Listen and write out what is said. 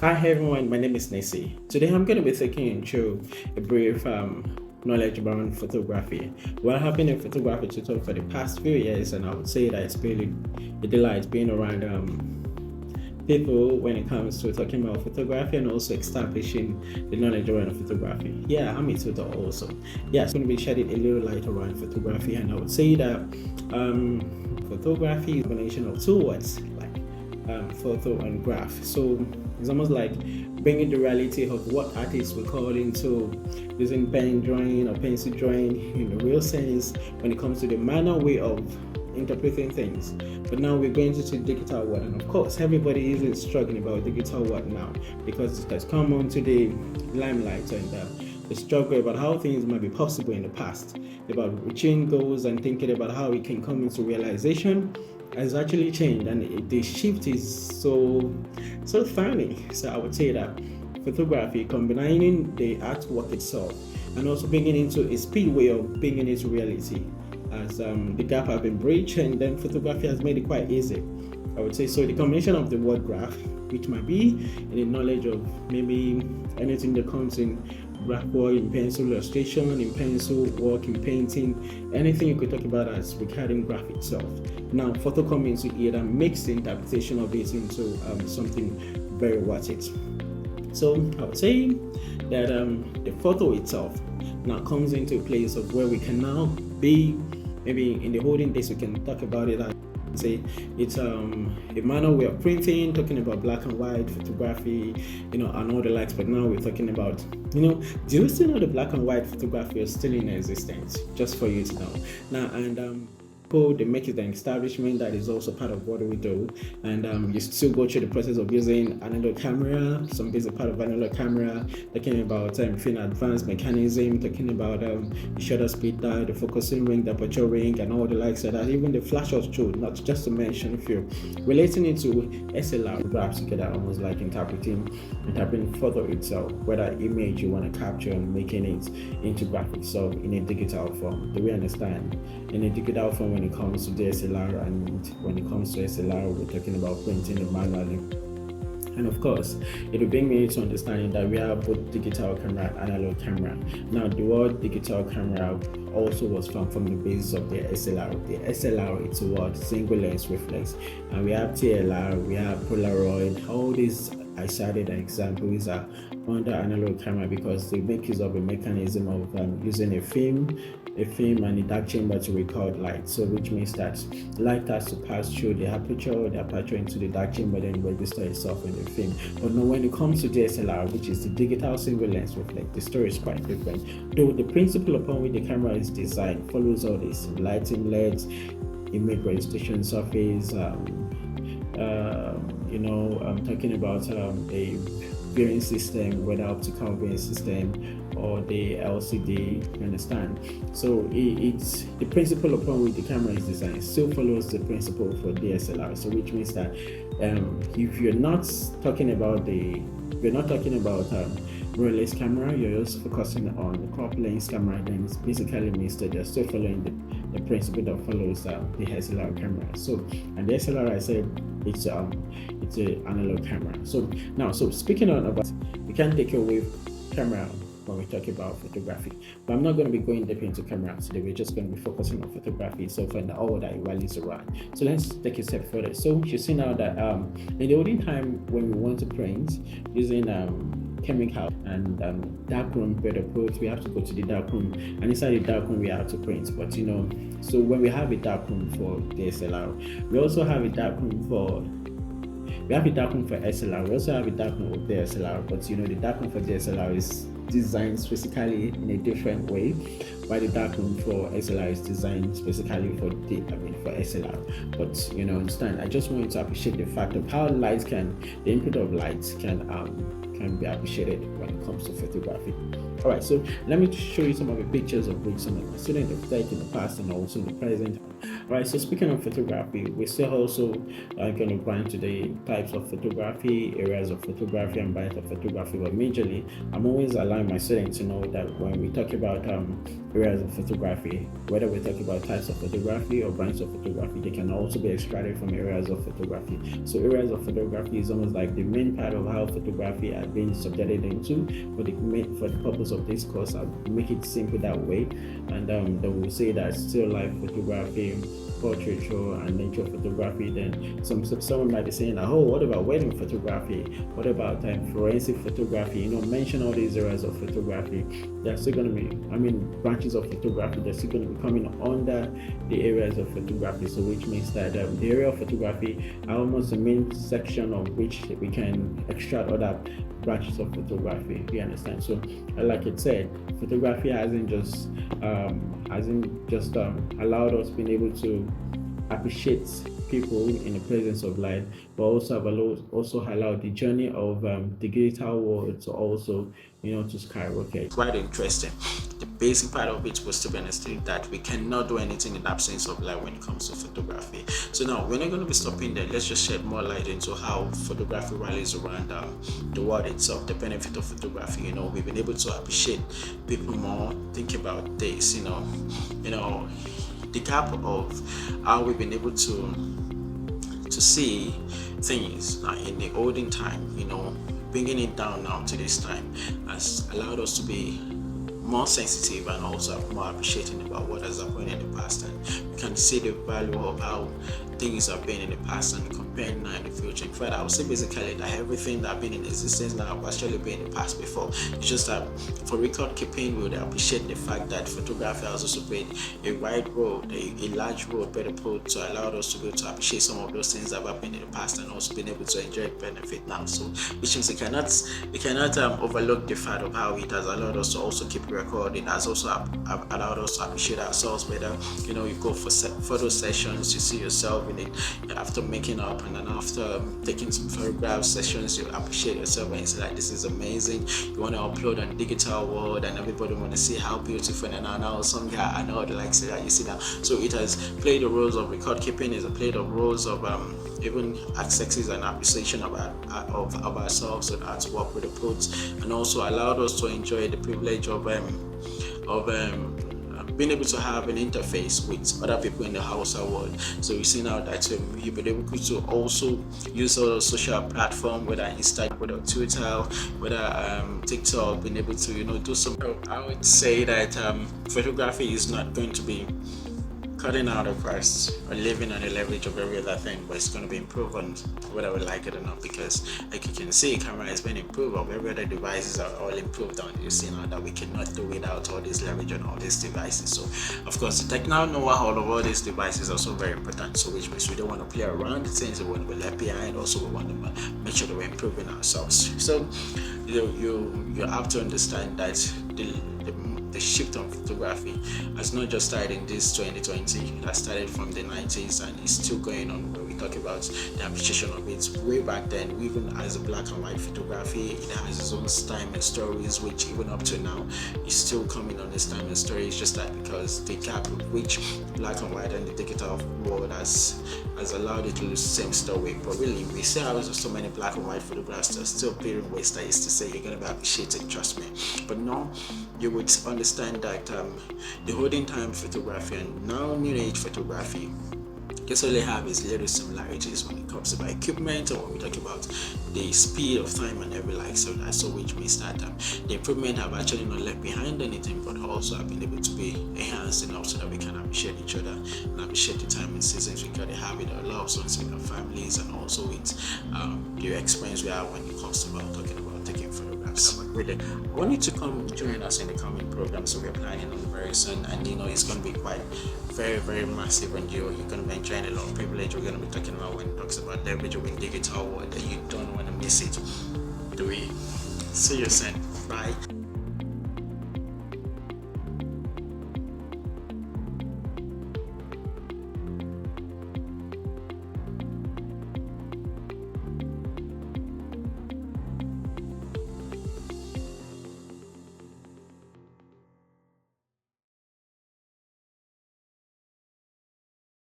Hi everyone, my name is Nisi. Today I'm going to be taking you through a brief knowledge around photography. Well, I've been in photography tutor for the past few years, and I would say that it's really a delight being around people when it comes to talking about photography and also establishing the knowledge around photography. Yeah, I'm a tutor also. Yeah, it's going to be shedding a little light around photography, and I would say that photography is a combination of two words like photo and graph. So it's almost like bringing the reality of what artists will call into using pen drawing or pencil drawing in the real sense when it comes to the manual way of interpreting things. But now we're going to digital world, and of course everybody is struggling about digital world now because it has come onto the limelight, and the struggle about how things might be possible in the past, about reaching goals and thinking about how it can come into realization has actually changed, and the shift is so funny. So I would say that photography combining the artwork itself and also bringing into a speed way of bringing it to reality as the gap has been bridged, and then photography has made it quite easy, I would say. So the combination of the word graph, which might be in the knowledge of maybe anything that comes in graph work, in pencil illustration, in pencil work, in painting, anything you could talk about as regarding graph itself. Now photo comes into it and makes the interpretation of it into something very worth it. So I would say that the photo itself now comes into a place of where we can now be, maybe in the olden days we can talk about it as say it's a manual way of printing, talking about black and white photography, and all the likes. But now we're talking about, do you still know the black and white photography is still in existence? Just for you to know. Now, and they make it an establishment that is also part of what we do, and you still go through the process of using analog camera, some basic part of analog camera, talking about advanced mechanism, talking about the shutter speed dial, the focusing ring, the aperture ring, and all the likes of that, even the flash of truth, not just to mention a few. Relating it to SLR, graphs together, almost like interpreting photo itself, whether image you want to capture and making it into graphics, so in a digital form. Do we understand? In a digital form, when it comes to DSLR, and when it comes to SLR, we're talking about printing it manually. And of course, it will bring me to understanding that we have both digital camera and analog camera. Now, the word digital camera also was found from the basis of the SLR. The SLR, it's a word single lens reflex, and we have TLR, we have Polaroid. All these I cited examples are under analog camera because they make use of a mechanism of using a film and a dark chamber to record light. So which means that light has to pass through the aperture into the dark chamber, then register itself in the film. But now when it comes to DSLR, which is the digital single lens reflex, the story is quite different. Though the principle upon which the camera is designed follows all this: lighting LEDs, image registration surface, I'm talking about a viewing system, whether optical viewing system or the LCD, you understand? So it's the principle upon which the camera is designed still follows the principle for DSLR. So which means that if you're not talking about mirrorless camera, you're just focusing on the crop lens camera, then it basically means that you're still following the principle that follows the SLR camera. So, and the SLR, I said, it's an analog camera. So speaking on about, we can't take away camera when we talk about photography, but I'm not going to be going deep into camera today. We're just going to be focusing on photography itself and all that it rallies around. So let's take a step further. So you see now that in the olden time when we want to print using chemical and darkroom better approach, we have to go to the darkroom, and inside the darkroom we have to print. But so when we have a darkroom for DSLR, we also have a darkroom for SLR. We also have a darkroom for DSLR, but the darkroom for DSLR is designed specifically in a different way, while the darkroom for SLR is designed specifically for SLR. But understand, I just want you to appreciate the fact of how the input of light can be appreciated when it comes to photography. All right, so let me show you some of the pictures of which some of my students have taken in the past and also in the present. Right, so speaking of photography, we still also going to branch to the types of photography, areas of photography, and branch of photography. But majorly, I'm always allowing my students to know that when we talk about areas of photography, whether we talk about types of photography or branches of photography, they can also be extracted from areas of photography. So areas of photography is almost like the main part of how photography has been subjected into. For the purpose of this course, I'll make it simple that way, and then we'll say that still life photography, portraiture, and nature photography. Then someone might be saying that, oh, what about wedding photography? What about forensic photography? Mention all these areas of photography. They're still going to be, branches of photography. They're still going to be coming under the areas of photography. So which means that the area of photography are almost the main section of which we can extract other branches of photography. You understand? So, like it said, photography hasn't just allowed us being able to appreciate people in the presence of light, but also allowed the journey of the digital world to also to skyrocket. Quite interesting. The basic part of it was to be understood that we cannot do anything in the absence of light when it comes to photography. So now we're not going to be stopping there. Let's just shed more light into how photography rallies around the world itself, the benefit of photography. We've been able to appreciate people more. Think about this. The gap of how we've been able to see things in the olden time, bringing it down now to this time has allowed us to be more sensitive and also more appreciating about what has happened in the past, and we can see the value of how things have been in the past and comparing now in the future. In fact, I would say basically that everything that has been in existence now have actually been in the past before. It's just that for record keeping, we would appreciate the fact that photography has also played a wide role, a large role, better put, to allow us to be able to appreciate some of those things that have happened in the past and also being able to enjoy the benefit now. So, which means we cannot overlook the fact of how it has allowed us to also keep record. It has also allowed us to appreciate ourselves better. You go for photo sessions, you see yourself in it after making up, and then after taking some photograph sessions, you appreciate yourself and you say like, this is amazing. You want to upload on digital world and everybody want to see how beautiful, and now some guy I know likes it that you see that. So it has played the roles of record keeping, it has played the roles of even accesses and appreciation of ourselves and artwork with the posts, and also allowed us to enjoy the privilege of being able to have an interface with other people in the outside world. So you see now that you've been able to also use all social platform, whether Instagram, whether Twitter, whether TikTok, being able to do some. I would say that photography is not going to be cutting out of Christ or living on the leverage of every other thing, but it's going to be improved on whether we like it or not, because like you can see, camera has been improved on, every other devices are all improved on. You see now that we cannot do without all this leverage on all these devices. So of course the technical know-how of all these devices are also very important, so which means we don't want to play around with things, we want to be left behind. Also we want to make sure that we're improving ourselves. So you have to understand that the shift on photography has not just started in this 2020. It has started from the 90s and it's still going on. When we talk about the appreciation of it way back then, even as a black and white photography, it has its own time and stories, which even up to now is still coming on this time and story. It's just that because the gap which black and white and the digital world has allowed it to lose the same story. But really, we see how so many black and white photographs that are still appearing ways that is to say you're going to be appreciated, trust me. But now you would understand that the olden time photography and now new age photography just only have its little similarities when it comes to equipment, or when we talk about the speed of time and every like. So that's so which means that the improvement have actually not left behind anything, but also have been able to be enhanced enough so that we can appreciate each other and appreciate the time and seasons we got to have with our loved ones, with our families, and also with the experience we have when it comes to talking about taking photographs. Really, I want you to come join us in the coming program. So we're planning on very soon, and it's going to be quite very, very massive, and you're going to be enjoying a lot of privilege. We're going to be talking about when it talks about leveraging digital world, that you don't want to miss it. Do we? See you soon. Bye.